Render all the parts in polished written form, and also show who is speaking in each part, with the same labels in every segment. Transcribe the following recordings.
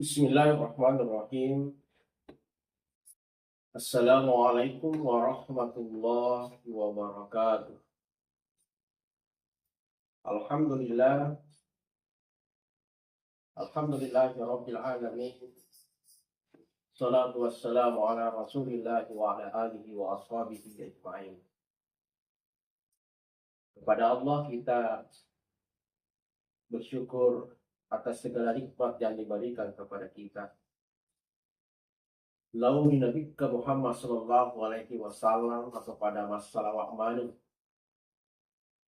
Speaker 1: Bismillahirrahmanirrahim. Assalamualaikum warahmatullahi wabarakatuh. Alhamdulillah, alhamdulillahirabbil alamin. Salatu wassalamu ala Rasulillah wa ala alihi wa ashabihi ajma'in. Kepada Allah kita bersyukur atas segala nikmat yang diberikan kepada kita. Lauli Nabi Muhammad sallallahu alaihi wasallam kepada masalah wa'manu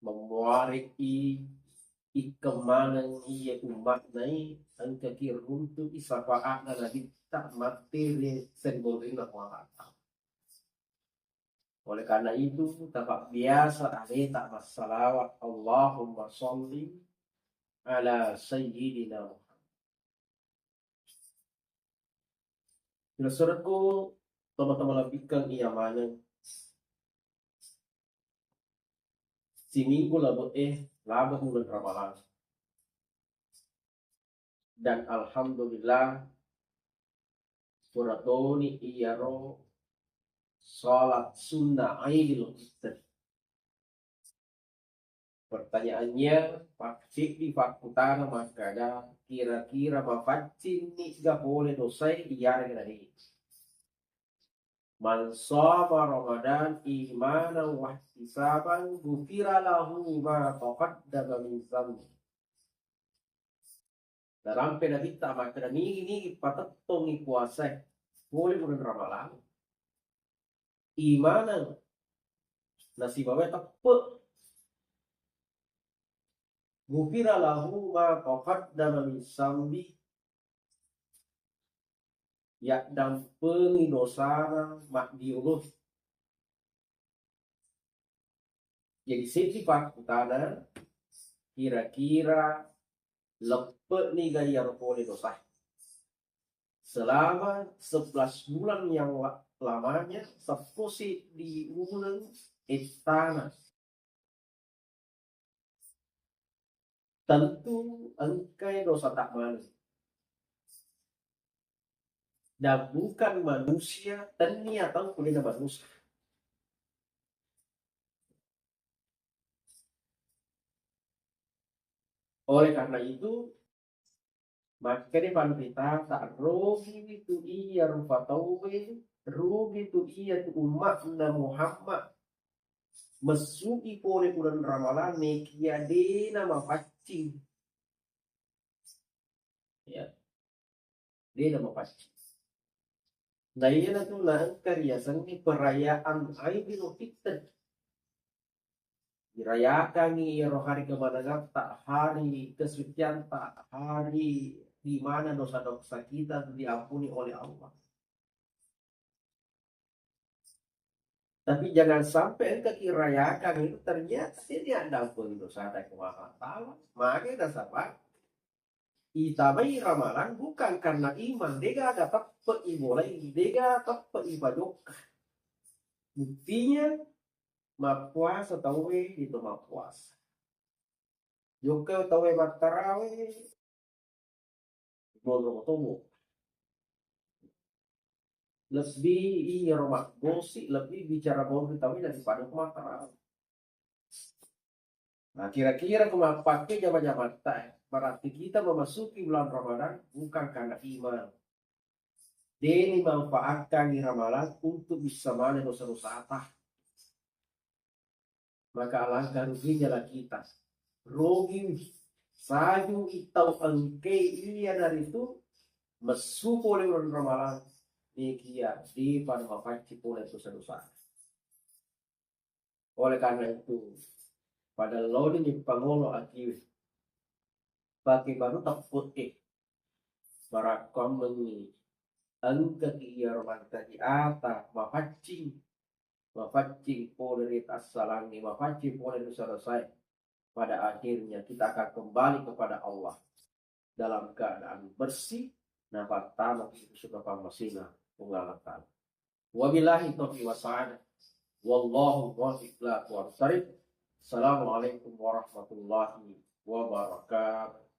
Speaker 1: memuariki ikemanan iya umat nai angkakir untuk isafaat na nabita materi sembolin na kuangata. Oleh karena itu, tapak biasa ada tak masalawat Allahumma sholli ala sayyidina Muhammad. Saudaraku, teman-teman lebihkan iya mana si minggu labut bulan Ramadan. Dan alhamdulillah suratoni iyaro salat sunnah Aidil Fitr. Pertanyaannya, pakcik di fakutana makada kira-kira mafacin ni gak boleh dosai iyara kena di. Man shoma Ramadan imanan wa ihtisaban ghufira lahu ma taqaddama min dzambi. Dalam penabita maka ini patetong puasa boleh bulan Ramadan. Imanan nasi bawa tepe ghufira lahu ma taqaddama min dzambi. Ya dampengi dosana mak diurus. Jadi sifat utama kira-kira lepet nih gaya boleh dosa. Selama 11 bulan yang lamanya seposi di bulan istana. Tentu engkai dosa tak malu. Dan bukan manusia, tani atau kuliah manusia. Oleh karena itu, maka di kita tak rugi itu iya rufatawe, rugi itu iya tu umat Muhammad. Mesuki pole bulan Ramalan nekia de nama pacing. Ya, de nama pacing. Nah iya tu nah kariasan ni perayaan Aidil Fitr. Dirayakan nih hari kemenangan tak hari kesucian tak hari di mana dosa-dosa kita diampuni oleh Allah. Tapi jangan sampai engkau kirayakan itu ternyata ini ada ampun dosa dari Allah. Makanya sahabat, itabai ramalan bukan karena iman, dia dapat perimolai, dia dapat ibadah. Buktinya mapuasa tawe itu mapuasa. Juga tawe matarawe bolong tomo. Lebih iya rumah gosip, lebih bicara bolong tawe daripada matarawe. Nah kira-kira kemana pakai jaman-jaman tak? Berarti kita memasuki bulan Ramadan bukan karena iman. Dia manfaatkan di ramalan untuk bisa mana dosa-dosa apa. Maka alangkah ruginya lah kita. Rugi saju itau angke iya dari itu mesuku oleh bulan Ramadan. Dia di pada mafati oleh dosa-dosa. Oleh karena itu pada loading di pangolo akibat pakai baru tak putih barakam mengi angka iya romanta di ata mafacing polaritas salangi mafacing polaritas selesai. Pada akhirnya kita akan kembali kepada Allah dalam keadaan bersih nah pertama itu sudah pamasina pengalatan wabillahi taufiq wasa'ala wallahu muwaffiq ila aqwamit thoriq. Assalamualaikum warahmatullahi wabarakatuh.